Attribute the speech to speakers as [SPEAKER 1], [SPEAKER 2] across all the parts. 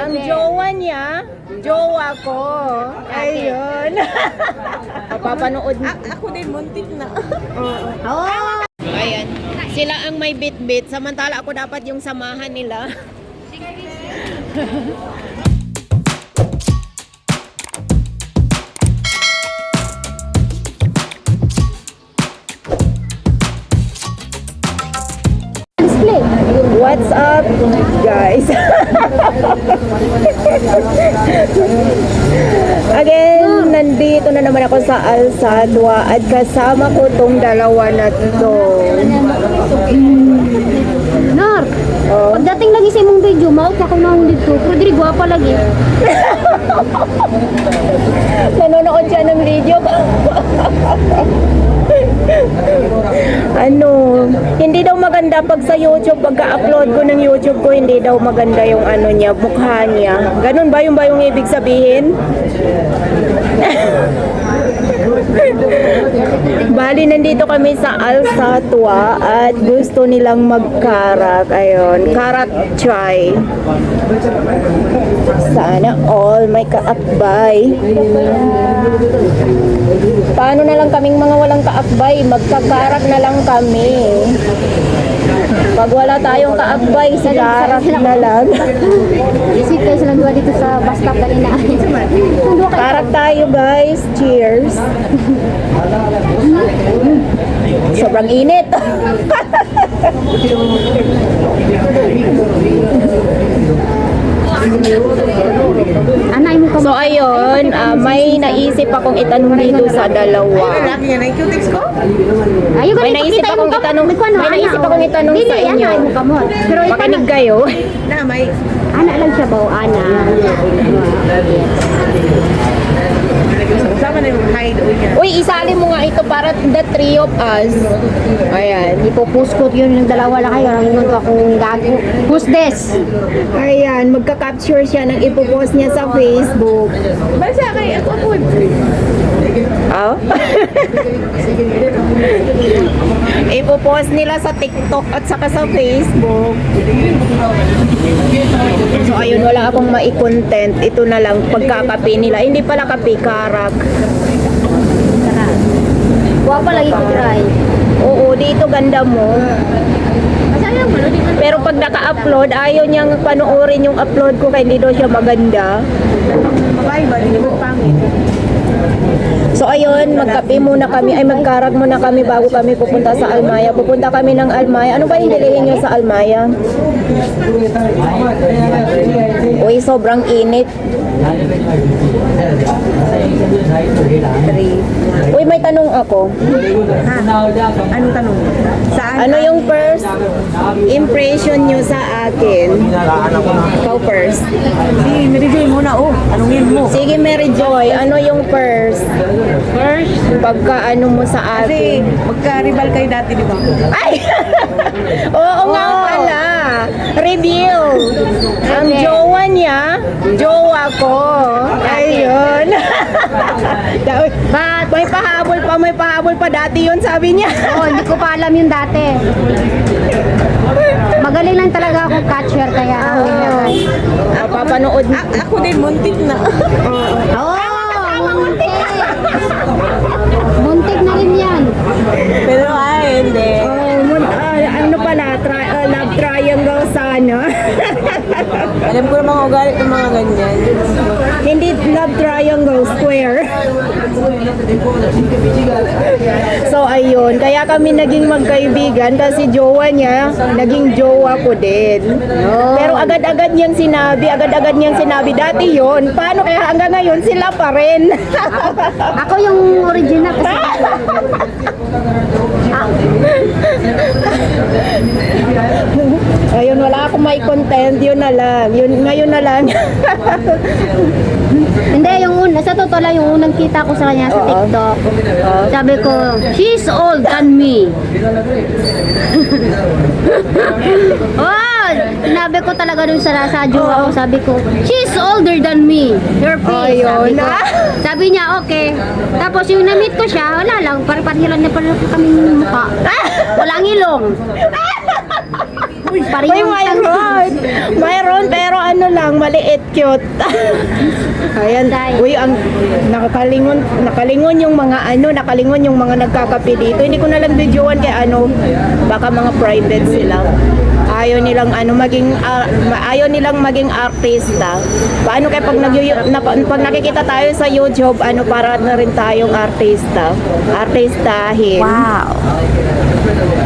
[SPEAKER 1] Ang jowa niya, jowa ko. Ayun. Papanood niya.
[SPEAKER 2] Ako din, muntik na.
[SPEAKER 1] Oh. Ayan. Sila ang may bit-bit. Samantala ako dapat yung samahan nila. What's up, guys? Again, nandito na naman ako sa Alsadwa at kasama ko tong dalawa na to.
[SPEAKER 3] Nar, pagdating lagi sa imong video, maot ako na dito. Pero diri gwapa lagi.
[SPEAKER 1] Nanonood siya ng video. Hindi daw maganda pag sa YouTube, pagka-upload ko ng YouTube ko, hindi daw maganda yung niya, mukha niya. Ganun ba yung ibig sabihin? Bali, nandito kami sa Alsatwa at gusto nilang magkarak. Ayun, karak chai. Sana all may kaakbay. Paano na lang kaming mga walang kaakbay? Magkakarak na lang kami. Pag wala tayong kaakbay, sigarak na lang.
[SPEAKER 3] Isip kayo silang dua dito sa bus stop kanina.
[SPEAKER 1] Karak tayo, guys. Cheers. Sobrang init. So ayun, may naisip akong itanong dito sa dalawa.
[SPEAKER 2] Laki yan, ang cutex ko?
[SPEAKER 1] May naisip akong itanong sa inyo. Makinig kayo.
[SPEAKER 2] Na, may...
[SPEAKER 3] Ana lang siya ba? Ana.
[SPEAKER 2] Sama na yung hide o yan.
[SPEAKER 1] Uy, isali mo nga ito para the three of us. Ayan.
[SPEAKER 3] Ipopost ko yun ng dalawa lang kayo. Nang akong gago. Who's this?
[SPEAKER 1] Ayan, magka-capture siya ng ipopost niya sa Facebook.
[SPEAKER 2] Basta kay ako po.
[SPEAKER 1] Oh? Ipopost nila sa TikTok at saka sa Facebook. So ayun, wala akong mai-content. Ito na lang pagkakape nila. Hindi pala kape, karak.
[SPEAKER 3] Guwapa lagi ko try.
[SPEAKER 1] Oo, dito ganda mo. Pero pag naka-upload, ayaw niyang panoorin yung upload ko kaya hindi daw siya maganda.
[SPEAKER 2] Babae ba? Hindi mo pangit.
[SPEAKER 1] So ayun, magkape muna kami, ay magkarag muna kami bago kami pupunta sa Almaya. Pupunta kami ng Almaya. Ano ba yung bilihin nyo sa Almaya? Uy, sobrang init. Uy, may tanong ako.
[SPEAKER 2] Ha? Anong tanong? Saan?
[SPEAKER 1] Ano yung first impression nyo sa akin? Ikaw first.
[SPEAKER 2] Si Mary muna, oh. Tanungin mo.
[SPEAKER 1] Sige, Mary Joy, ano yung first? Pagka ano mo sa
[SPEAKER 2] Kasi
[SPEAKER 1] akin?
[SPEAKER 2] magka-rival kayo dati, di ba?
[SPEAKER 1] Ay! Oo nga pala. Reveal. Ang jowa niya, jowa ko. Ayun. May pahabol pa dati yun, sabi niya.
[SPEAKER 3] Oo, hindi ko pa alam yung dati. Magaling lang talaga ako catcher kaya
[SPEAKER 1] Papanood.
[SPEAKER 2] Ako din, muntik na.
[SPEAKER 3] muntik. Muntik na rin yan.
[SPEAKER 2] Pero hindi.
[SPEAKER 1] Ano pala, love triangle sana.
[SPEAKER 2] Alam ko na mga ugali ng mga ganyan.
[SPEAKER 1] Hindi love triangle, square. So ayun, kaya kami naging magkaibigan kasi jowa niya, naging jowa ko din. Pero agad-agad niyang sinabi, dati yon. Paano kaya hanggang ngayon sila pa rin?
[SPEAKER 3] Ako yung original kasi.
[SPEAKER 1] Ayun, wala akong may content, yun na lang. Ngayon na lang.
[SPEAKER 3] Hindi, yung sa totoo lang, yung unang kita ko sa kanya sa TikTok. Sabi ko, she's old than me. Sinabi ko talaga dun sa jowa ko, sabi ko, she's older than me. Your face.
[SPEAKER 1] Ayun na.
[SPEAKER 3] Sabi niya, okay. Tapos yung na-meet ko siya, wala lang, pare-pareho lang na pala kaming mukha. Walang ilong.
[SPEAKER 1] Uy,
[SPEAKER 3] Parehong
[SPEAKER 1] mayroon. Mayroon, pero ano lang, maliit, cute. Ayan. Uy, ang nakalingon yung mga nakalingon yung mga nagkakape dito. Hindi ko na lang videoan kaya baka mga private sila. Ayaw nilang ayaw nilang maging artista. Paano kaya pag nakikita tayo sa YouTube, para na rin tayong artista. Artistahin.
[SPEAKER 2] Wow.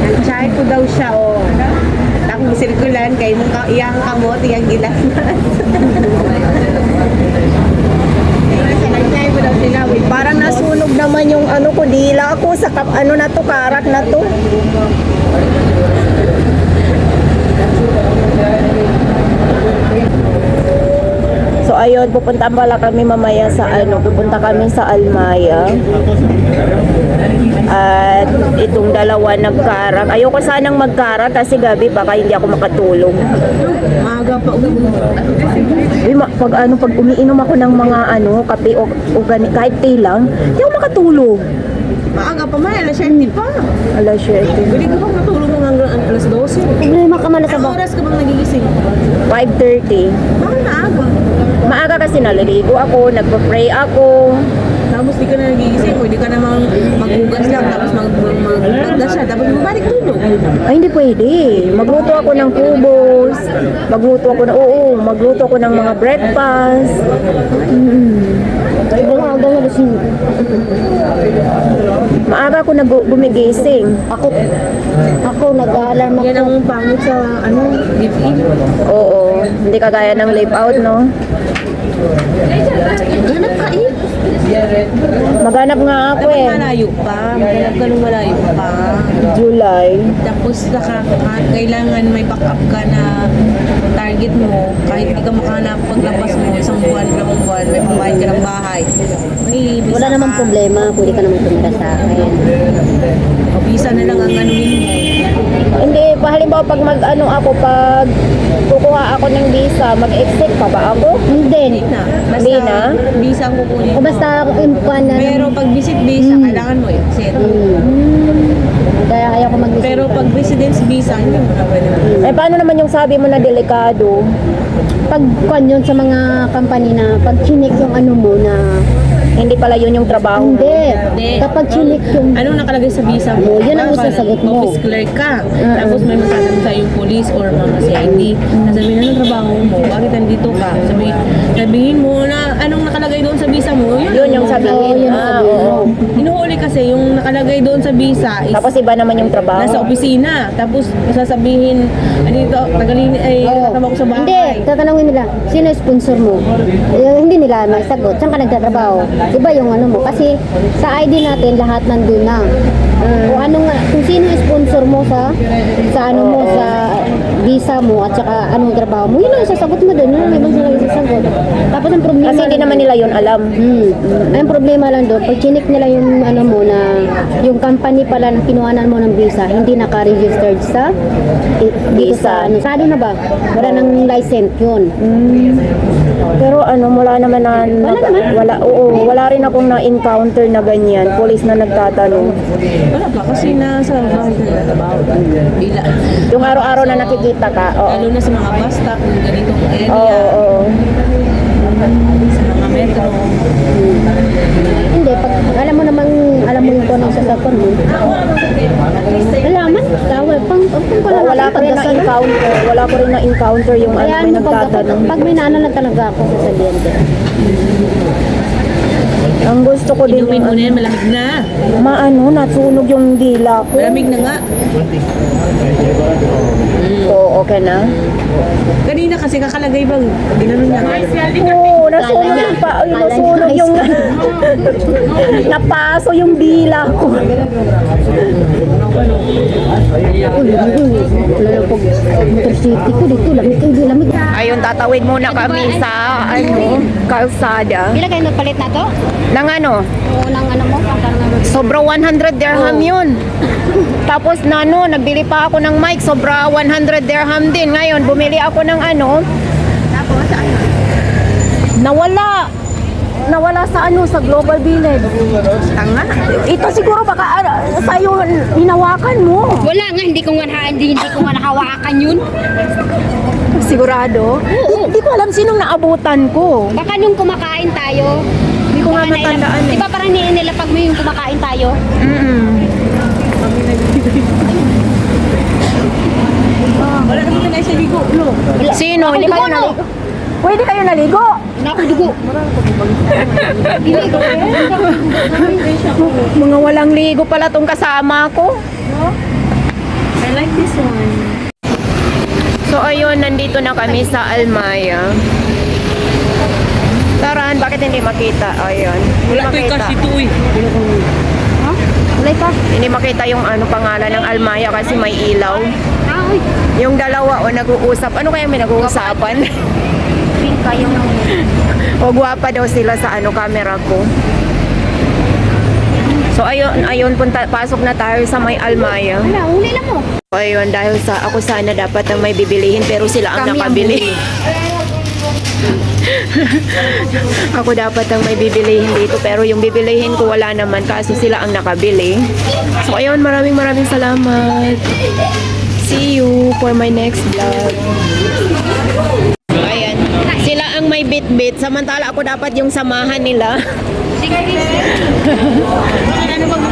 [SPEAKER 2] Nag-chat ko daw siya, oh. Takong sirkulan, kay iyang kamot, iyang gilas. Sinagay mo daw sila, wait.
[SPEAKER 1] Parang nasunog naman yung ko, dila ako sa karak na to. So ayun, pupunta pala kami mamaya sa pupunta kami sa Almaya. At itong dalawa nagkarak. Ayoko sanang magkarak kasi gabi baka hindi ako makatulog.
[SPEAKER 2] Maaga pa uwi.
[SPEAKER 1] Pag umiinom ako ng mga kape o kahit tea lang, hindi ako makatulog.
[SPEAKER 2] Maaga pa man, alas 7 pa.
[SPEAKER 1] Alas 7.
[SPEAKER 2] Pwede ka bang matulog mo hanggang alas 12?
[SPEAKER 3] Problema ka man na sa
[SPEAKER 2] Anong oras ka bang nagigising?
[SPEAKER 1] 5:30.
[SPEAKER 2] Bakit maaga?
[SPEAKER 1] Maaga kasi naliligo ako, nagpa-pray ako.
[SPEAKER 2] Tapos di ka na nagigising, pwede ka namang maghugas lang, tapos magdasya, tapos magbalik tulog.
[SPEAKER 1] Ay, hindi pwede. Magluto ako ng kubos. Magluto ako ng mga breakfast.
[SPEAKER 3] Wala daw na lasing.
[SPEAKER 1] Maaga ako gumigising.
[SPEAKER 3] Ako nag-aalarm
[SPEAKER 2] Yan
[SPEAKER 3] ako.
[SPEAKER 2] ang pangit sa, live-in.
[SPEAKER 1] Oo, hindi kagaya ng live out, no?
[SPEAKER 2] Ganap ka eh.
[SPEAKER 1] Maganap nga ako
[SPEAKER 2] Dapat
[SPEAKER 1] eh.
[SPEAKER 2] malayo pa, maganap ka nung malayo pa.
[SPEAKER 1] July.
[SPEAKER 2] Tapos kailangan may backup ka na target mo. Kahit hindi ka makahanap paglabas mo, isang buwan, dalawang buwan, may pambayad ka ng bahay. May visa
[SPEAKER 3] Wala namang
[SPEAKER 2] ka.
[SPEAKER 3] problema, pwede ka naman tumira sa akin.
[SPEAKER 2] O visa na lang ang anuhin mo.
[SPEAKER 1] Hindi, halimbawa pag pag kukuha ako ng visa, mag-exit pa ba ako?
[SPEAKER 3] Hindi.
[SPEAKER 2] Na.
[SPEAKER 1] Hindi na?
[SPEAKER 2] Visa ang kukunin
[SPEAKER 3] O
[SPEAKER 2] mo.
[SPEAKER 3] basta impuan na
[SPEAKER 2] Pero pag visit visa, kailangan mo yun.
[SPEAKER 3] Kaya ayaw ko mag-visit.
[SPEAKER 2] Pero pag residence visa, hindi mo na pwede.
[SPEAKER 1] Eh, paano naman yung sabi mo na delikado?
[SPEAKER 3] pag kwan yun sa mga company na pag chinik yung mo na
[SPEAKER 1] Hindi pala yun yung trabaho mo.
[SPEAKER 3] hindi. Kapag chinik yung
[SPEAKER 2] Anong nakalagay sa visa mo?
[SPEAKER 3] Oo, yun ang isasagot mo.
[SPEAKER 2] Office clerk ka. Tapos may magtatanong sa yung police or mga CID. Sabihin, anong trabaho mo? Bakit nandito ka? Sabihin mo na anong nakalagay doon sa visa mo.
[SPEAKER 1] Yun yung sabihin.
[SPEAKER 3] Oo, yun ang sabihin mo.
[SPEAKER 2] Hinuhuli kasi yung nakalagay doon sa visa is
[SPEAKER 1] Tapos iba naman yung trabaho.
[SPEAKER 2] nasa opisina. Tapos sasabihin, dito, nakatama ko sa bahay.
[SPEAKER 3] Hindi, tatanungin nila, sino sponsor mo? Hindi nila masagot, saan ka nagtatrabaho? Iba yung mo, kasi sa ID natin lahat nandun na. Kung sino yung sponsor mo sa sa visa mo at saka anong trabaho mo, yun ang sasagot mo dun, yun ang ibang sila sasagot. Tapos ang problema
[SPEAKER 1] Kasi hindi
[SPEAKER 3] lang
[SPEAKER 1] naman nila yun alam.
[SPEAKER 3] Ang problema lang doon, pag chinik nila yung mo na yung company pala na kinuhanan mo ng visa, hindi naka-registered sa dito sa
[SPEAKER 1] Visa.
[SPEAKER 3] sado na ba? Wala nang license yun.
[SPEAKER 1] Pero wala naman wala rin akong na-encounter na ganyan. Police na nagtatanong.
[SPEAKER 2] Wala pa, kasi nasa bahay ka na trabaho. Bila.
[SPEAKER 1] Yung araw-araw na nakikita ka.
[SPEAKER 2] Lalo
[SPEAKER 1] Oo.
[SPEAKER 2] na sa mga bus stop, yung ganitong area,
[SPEAKER 1] Oo.
[SPEAKER 2] sa mga metro.
[SPEAKER 3] Hindi, pag alam mo yung kung anong sasakon mo. Alaman, tawag, pang
[SPEAKER 1] Wala ko rin na-encounter. Wala ko rin na-encounter yung may
[SPEAKER 3] Kaya
[SPEAKER 1] nagtatanong.
[SPEAKER 3] pag may naano na talaga ako sasabihin ko.
[SPEAKER 1] Ang gusto ko din
[SPEAKER 2] Inumin mo na yan, malamig na.
[SPEAKER 1] natunog yung dila ko.
[SPEAKER 2] Malamig na nga.
[SPEAKER 1] Oo, okay na.
[SPEAKER 2] Kanina kasi kakalagay bang, ginano niya.
[SPEAKER 1] Oo, nasunog yung nasunog yung napaso yung dila ko.
[SPEAKER 3] Lalapag motor city ko dito, lamig.
[SPEAKER 1] Ayun, tatawid muna kami sa kalsada.
[SPEAKER 3] Bila kayo nagpalit na to?
[SPEAKER 1] Nang
[SPEAKER 3] Unang mo,
[SPEAKER 1] sobra 100 dirham yun. Tapos nagbili pa ako ng mic, sobra 100 dirham din. Ngayon, bumili ako ng nawala. nawala sa ano, sa Global Village.
[SPEAKER 2] Tanga.
[SPEAKER 1] Ito siguro baka sa'yo hinawakan mo.
[SPEAKER 3] Wala nga, hindi ko nga nahawakan yun.
[SPEAKER 1] Sigurado?
[SPEAKER 3] Oo.
[SPEAKER 1] Hindi ko alam sinong naabutan ko.
[SPEAKER 3] Baka nung kumakain tayo,
[SPEAKER 1] Hindi ko nga matandaan
[SPEAKER 3] di
[SPEAKER 1] eh.
[SPEAKER 3] ba parang nilapag mo yung kumakain tayo?
[SPEAKER 2] Wala naman tayo sa ligo. No.
[SPEAKER 3] Wala.
[SPEAKER 1] Sino?
[SPEAKER 3] Ako,
[SPEAKER 1] Hindi
[SPEAKER 3] dugo,
[SPEAKER 1] kayo
[SPEAKER 3] no?
[SPEAKER 1] naligo? Pwede kayo naligo?
[SPEAKER 3] Naku, dugo. Diligo.
[SPEAKER 1] Mga walang ligo pala tong kasama ko.
[SPEAKER 2] I like this one.
[SPEAKER 1] So ayun, nandito na kami sa Almaya. Taran, bakit hindi makita? Ayun. Hindi
[SPEAKER 2] Wala to'y
[SPEAKER 1] makita.
[SPEAKER 2] kasi ito eh.
[SPEAKER 3] Wala ka.
[SPEAKER 1] Hindi makita yung ano pangalan ng Almaya kasi may ilaw.
[SPEAKER 3] Ah, uy.
[SPEAKER 1] Yung dalawa o nag-uusap. Ano kaya may nag-uusapan?
[SPEAKER 3] Pink kayo ng...
[SPEAKER 1] O gwapa daw sila sa ano camera ko. So ayun pasok na tayo sa may Almaya.
[SPEAKER 3] Wala, huli lang mo.
[SPEAKER 1] So, ayun, dahil sa ako sana dapat ang may bibilihin pero sila ang
[SPEAKER 3] Kami ang
[SPEAKER 1] nakabili. Ako dapat ang may bibilihin dito pero yung bibilihin ko wala naman kasi sila ang nakabili. So ayun, maraming salamat. See you for my next vlog. Ayan, sila ang may bit-bit samantala ako dapat yung samahan nila.
[SPEAKER 3] Sige,
[SPEAKER 2] Ano bang